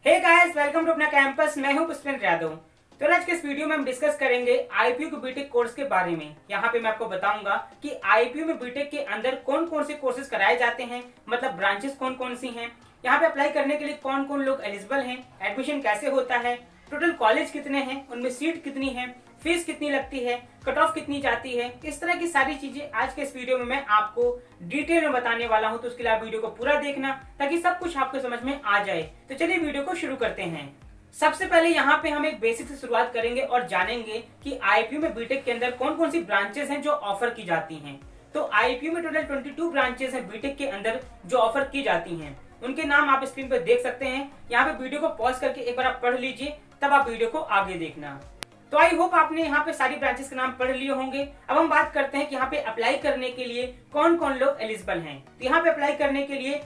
Hey guys, welcome to अपना campus. मैं हूं पुष्पेंद्र यादव। तो आज के इस वीडियो में हम डिस्कस करेंगे आईपीयू के बीटेक कोर्स के बारे में। यहाँ पे मैं आपको बताऊंगा कि आईपीयू में बीटेक के अंदर कौन कौन से कोर्सेज कराए जाते हैं, मतलब ब्रांचेस कौन कौन सी हैं, यहाँ पे अप्लाई करने के लिए कौन कौन लोग एलिजिबल हैं, एडमिशन कैसे होता है, टोटल कॉलेज कितने हैं, उनमें सीट कितनी है, फीस कितनी लगती है, कट ऑफ कितनी जाती है। इस तरह की सारी चीजें आज के इस वीडियो में मैं आपको डिटेल में बताने वाला हूं। तो उसके लिए आप वीडियो को पूरा देखना ताकि सब कुछ आपको समझ में आ जाए। तो चलिए वीडियो को शुरू करते हैं। सबसे पहले यहाँ पे हम एक बेसिक से शुरुआत करेंगे और जानेंगे कि आईपीयू में बीटेक के अंदर कौन कौन सी ब्रांचेस हैं जो ऑफर की जाती हैं। तो आईपीयू में टोटल 22 ब्रांचेस हैं बीटेक के अंदर जो ऑफर की जाती हैं। उनके नाम आप स्क्रीन पर देख सकते हैं। यहाँ पे वीडियो को पॉज करके एक बार आप पढ़ लीजिए, तब आप वीडियो को आगे देखना। तो आई होप आपने यहाँ पे सारी ब्रांचेस के नाम पढ़ लिए होंगे। अब हम बात करते हैं कि यहाँ पे अप्लाई करने के लिए कौन कौन लोग एलिजिबल हैं। तो यहाँ पे अप्लाई करने के लिए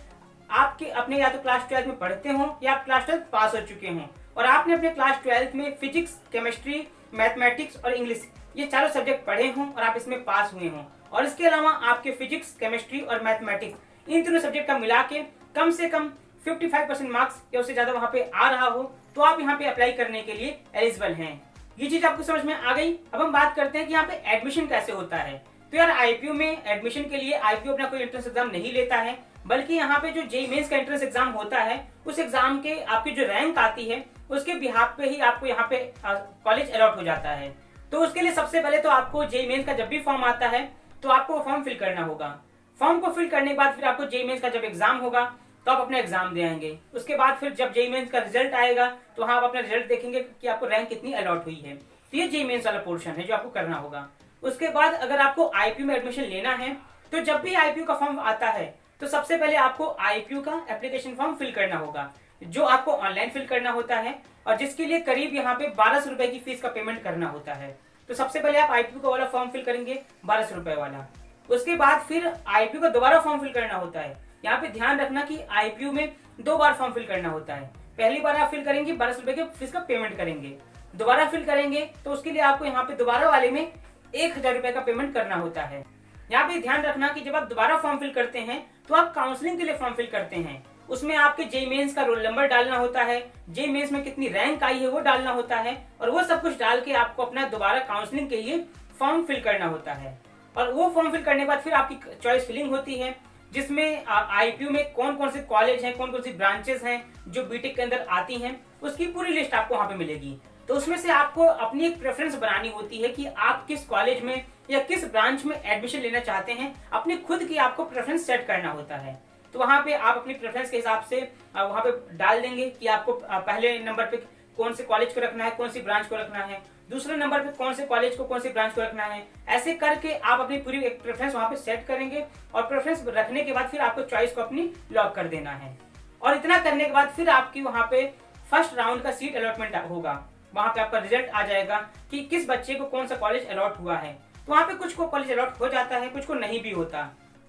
आपके अपने या तो क्लास 12 में पढ़ते हो या आप क्लास 12 पास हो चुके हों और आपने अपने क्लास 12 में फिजिक्स, केमिस्ट्री, मैथमेटिक्स और इंग्लिश ये चारों सब्जेक्ट पढ़े हों और आप इसमें पास हुए हों, और इसके अलावा आपके फिजिक्स, केमिस्ट्री और मैथमेटिक्स इन तीनों सब्जेक्ट का मिला के कम से कम 55% मार्क्स या उससे ज्यादा वहाँ पे आ रहा हो, तो आप यहाँ पे अप्लाई करने के लिए एलिजिबल हैं। ये चीज आपको समझ में आ गई। अब हम बात करते हैं कि यहाँ पे एडमिशन कैसे होता है। तो यार आईपीयू में एडमिशन के लिए आईपीयू अपना कोई एंट्रेंस एग्जाम नहीं लेता है, बल्कि यहाँ पे जो जेईई मेंस का एंट्रेंस एग्जाम होता है उस एग्जाम के आपकी जो रैंक आती है उसके बिहाफ पे ही आपको यहाँ पे कॉलेज अलॉट हो जाता है। तो उसके लिए सबसे पहले तो आपको जेईई मेंस का जब भी फॉर्म आता है तो आपको फॉर्म फिल करना होगा। फॉर्म को फिल करने के बाद फिर आपको जेईई मेंस का जब एग्जाम होगा तो आप अपना एग्जाम दे आएंगे। उसके बाद फिर जब जेईई मेंस का रिजल्ट आएगा तो हाँ आप अपना रिजल्ट देखेंगे कि आपको रैंक कितनी अलॉट हुई है। तो ये जेईई मेंस वाला पोर्शन है जो आपको करना होगा। उसके बाद अगर आपको आईपीयू में एडमिशन लेना है तो जब भी आईपीयू का फॉर्म आता है तो सबसे पहले आपको आईपीयू का एप्लीकेशन फॉर्म फिल करना होगा, जो आपको ऑनलाइन फिल करना होता है और जिसके लिए करीब यहाँ पे 1200 रुपए की फीस का पेमेंट करना होता है। तो सबसे पहले आप आईपीयू का वाला फॉर्म फिल करेंगे 1200 रुपए वाला। उसके बाद फिर आईपीयू का दोबारा फॉर्म फिल करना होता है। यहाँ पे ध्यान रखना कि आईपीयू में 2 बार फॉर्म फिल करना होता है। पहली बार आप फिल करेंगे 1200 रुपए की फीस का पेमेंट करेंगे, दोबारा फिल करेंगे तो उसके लिए आपको यहाँ पे दोबारा वाले में 1000 रुपए का पेमेंट करना होता है। यहाँ पे ध्यान रखना कि जब आप दोबारा फॉर्म फिल करते हैं तो आप काउंसलिंग के लिए फॉर्म फिल करते हैं। उसमें आपके जेईई मेंस का रोल नंबर डालना होता है, जेईई मेंस में कितनी रैंक आई है वो डालना होता है, और वो सब कुछ डाल के आपको अपना दोबारा काउंसलिंग के लिए फॉर्म फिल करना होता है। और वो फॉर्म फिल करने के बाद फिर आपकी चॉइस फिलिंग होती है, जिसमें आईपीयू में कौन कौन से कॉलेज हैं, कौन कौन सी ब्रांचेस हैं जो बीटेक के अंदर आती हैं, उसकी पूरी लिस्ट आपको वहाँ पे मिलेगी। तो उसमें से आपको अपनी एक प्रेफरेंस बनानी होती है कि आप किस कॉलेज में या किस ब्रांच में एडमिशन लेना चाहते हैं। अपनी खुद की आपको प्रेफरेंस सेट करना होता है। तो वहाँ पे आप अपनी प्रेफरेंस के हिसाब से वहाँ पे डाल देंगे कि आपको पहले नंबर पे कौन से कॉलेज को रखना है, कौन सी ब्रांच को रखना है, दूसरे नंबर पे कौन से कॉलेज को, कौन सी ब्रांच को रखना है। ऐसे करके आप अपनी पूरी एक प्रेफरेंस वहाँ पे सेट करेंगे और प्रेफरेंस रखने के बाद फिर आपको चॉइस को अपनी लॉक कर देना है। और इतना करने के बाद फिर आपकी वहाँ पे फर्स्ट राउंड का सीट अलॉटमेंट होगा। वहाँ पे आपका रिजल्ट आ जाएगा कि किस बच्चे को कौन सा कॉलेज अलॉट हुआ है। तो वहाँ पे कुछ को कॉलेज अलॉट हो जाता है, कुछ को नहीं भी होता।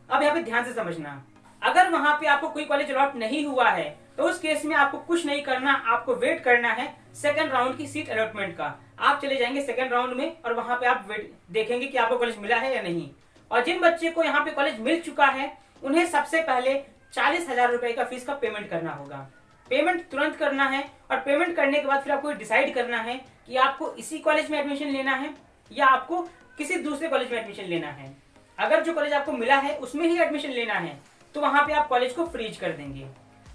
अब यहाँ पे ध्यान से समझना, अगर वहाँ पे आपको कोई कॉलेज अलॉट नहीं हुआ है तो उस केस में आपको कुछ नहीं करना, आपको वेट करना है सेकंड राउंड की सीट अलॉटमेंट का। आप चले जाएंगे सेकंड राउंड में और वहाँ पे आप वेट देखेंगे कि आपको कॉलेज मिला है या नहीं। और जिन बच्चे को यहाँ पे कॉलेज मिल चुका है उन्हें सबसे पहले 40,000 रुपए का फीस का पेमेंट करना होगा। पेमेंट तुरंत करना है और पेमेंट करने के बाद फिर आपको डिसाइड करना है कि आपको इसी कॉलेज में एडमिशन लेना है या आपको किसी दूसरे कॉलेज में एडमिशन लेना है। अगर जो कॉलेज आपको मिला है उसमें ही एडमिशन लेना है तो वहां पे आप कॉलेज को फ्रीज कर देंगे।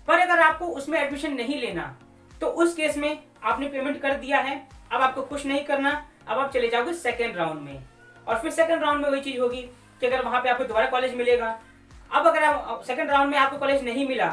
पर अगर आपको उसमें एडमिशन नहीं लेना तो उस केस में आपने पेमेंट कर दिया है, अब आपको कुछ नहीं करना, अब आप चले जाओगे सेकेंड राउंड में। और फिर सेकेंड राउंड में वही चीज होगी कि अगर वहां पे आपको दोबारा कॉलेज मिलेगा, अब अगर आप सेकेंड राउंड में आपको कॉलेज नहीं मिला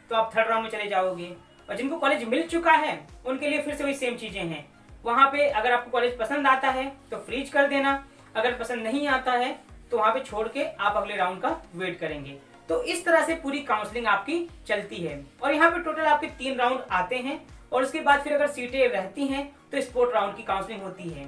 तो आप थर्ड राउंड में चले जाओगे। और जिनको कॉलेज मिल चुका है उनके लिए फिर से वही सेम चीजें हैं। वहां पे अगर आपको कॉलेज पसंद आता है तो फ्रीज कर देना, अगर पसंद नहीं आता है तो वहां पे छोड़ के आप अगले राउंड का वेट करेंगे। तो इस तरह से पूरी काउंसलिंग आपकी चलती है। और यहाँ पे टोटल आपके 3 राउंड आते हैं और उसके बाद फिर अगर सीटें रहती हैं तो स्पोर्ट राउंड की काउंसलिंग होती है।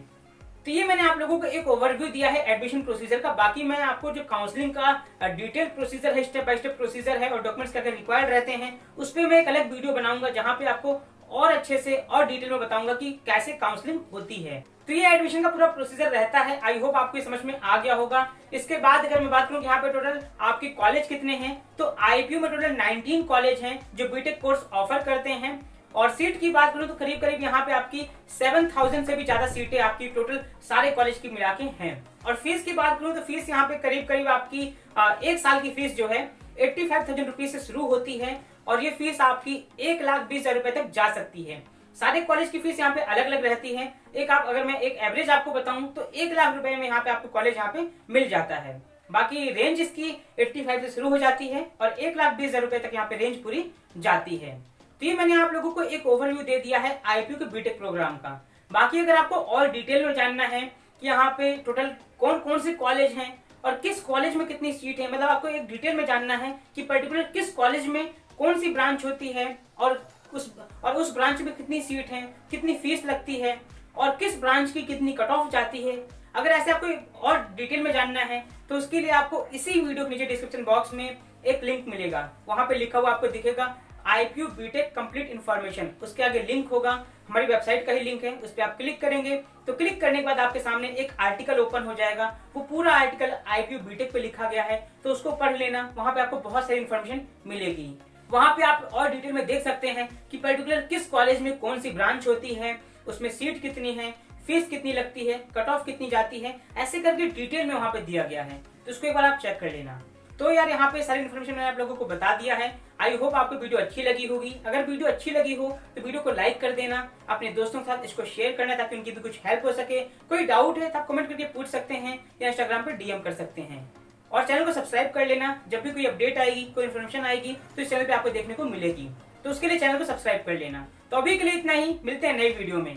तो ये मैंने आप लोगों को एक ओवरव्यू दिया है एडमिशन प्रोसीजर का। बाकी मैं आपको जो काउंसलिंग का डिटेल प्रोसीजर है, स्टेप बाय स्टेप प्रोसीजर है और डॉक्यूमेंट्स क्या रिक्वायर्ड रहते हैं, उस पर मैं एक अलग वीडियो बनाऊंगा जहां पे आपको और अच्छे से और डिटेल में बताऊंगा कि कैसे काउंसलिंग होती है। तो ये एडमिशन का पूरा प्रोसीजर रहता है। आई होप आपको समझ में आ गया होगा। इसके बाद अगर मैं बात करूं यहाँ पे टोटल आपके कॉलेज कितने हैं, तो आईपीयू में टोटल 19 कॉलेज हैं जो बीटेक कोर्स ऑफर करते हैं और सीट की बात करूं तो करीब करीब यहाँ पे आपकी 7000 से भी ज्यादा सीटें आपकी टोटल सारे कॉलेज की मिला के हैं। और फीस की बात करूं तो फीस यहाँ पे करीब करीब आपकी एक साल की फीस जो है 85,000 रुपीज से शुरू होती है और ये फीस आपकी 1,20,000 रुपए तक जा सकती है। सारे कॉलेज की फीस यहाँ पे अलग अलग रहती है। अगर मैं एक एवरेज आपको बताऊं तो 1,00,000 रुपए में यहाँ पे आपको कॉलेज यहाँ पे मिल जाता है। बाकी रेंज इसकी 85 से शुरू हो जाती है और 1,20,000 रुपए तक यहाँ पे रेंज पूरी जाती है। तो ये मैंने आप लोगों को एक ओवरव्यू दे दिया है आईपीयू के बीटेक प्रोग्राम का। बाकी अगर आपको और डिटेल में जानना है कि यहाँ पे टोटल कौन कौन से कॉलेज हैं और किस कॉलेज में कितनी सीट है, मतलब आपको एक डिटेल में जानना है कि पर्टिकुलर किस कॉलेज में कौन सी ब्रांच होती है और उस ब्रांच में कितनी सीट है, कितनी फीस लगती है और किस ब्रांच की कितनी कट ऑफ जाती है, अगर ऐसे आपको और डिटेल में जानना है तो उसके लिए आपको इसी वीडियो के नीचे डिस्क्रिप्शन बॉक्स में एक लिंक मिलेगा। वहां पे लिखा हुआ आपको दिखेगा आईपीयू बीटेक कंप्लीट इन्फॉर्मेशन, उसके आगे लिंक होगा, हमारी वेबसाइट का ही लिंक है, उस पर आप क्लिक करेंगे तो क्लिक करने के बाद आपके सामने एक आर्टिकल ओपन हो जाएगा। वो पूरा आर्टिकल आईपीयू बीटेक पे लिखा गया है तो उसको पढ़ लेना, वहां पे आपको बहुत सारी इन्फॉर्मेशन मिलेगी। वहां पे आप और डिटेल में देख सकते हैं कि पर्टिकुलर किस कॉलेज में कौन सी ब्रांच होती है, उसमें सीट कितनी है, फीस कितनी लगती है, कट ऑफ कितनी जाती है, ऐसे करके डिटेल में वहां पे दिया गया है। तो उसको एक बार आप चेक कर लेना। तो यार यहाँ पे सारी इन्फॉर्मेशन मैंने आप लोगों को बता दिया है। आई होप आपको वीडियो अच्छी लगी होगी। अगर वीडियो अच्छी लगी हो तो वीडियो को लाइक कर देना, अपने दोस्तों के साथ इसको शेयर करना ताकि उनकी भी कुछ हेल्प हो सके। कोई डाउट है तो आप कमेंट करके पूछ सकते हैं या इंस्टाग्राम पर डीएम कर सकते हैं। और चैनल को सब्सक्राइब कर लेना, जब भी कोई अपडेट आएगी, कोई इन्फॉर्मेशन आएगी तो इस चैनल पे आपको देखने को मिलेगी। तो उसके लिए चैनल को सब्सक्राइब कर लेना। तो अभी के लिए इतना ही, मिलते हैं नई वीडियो में।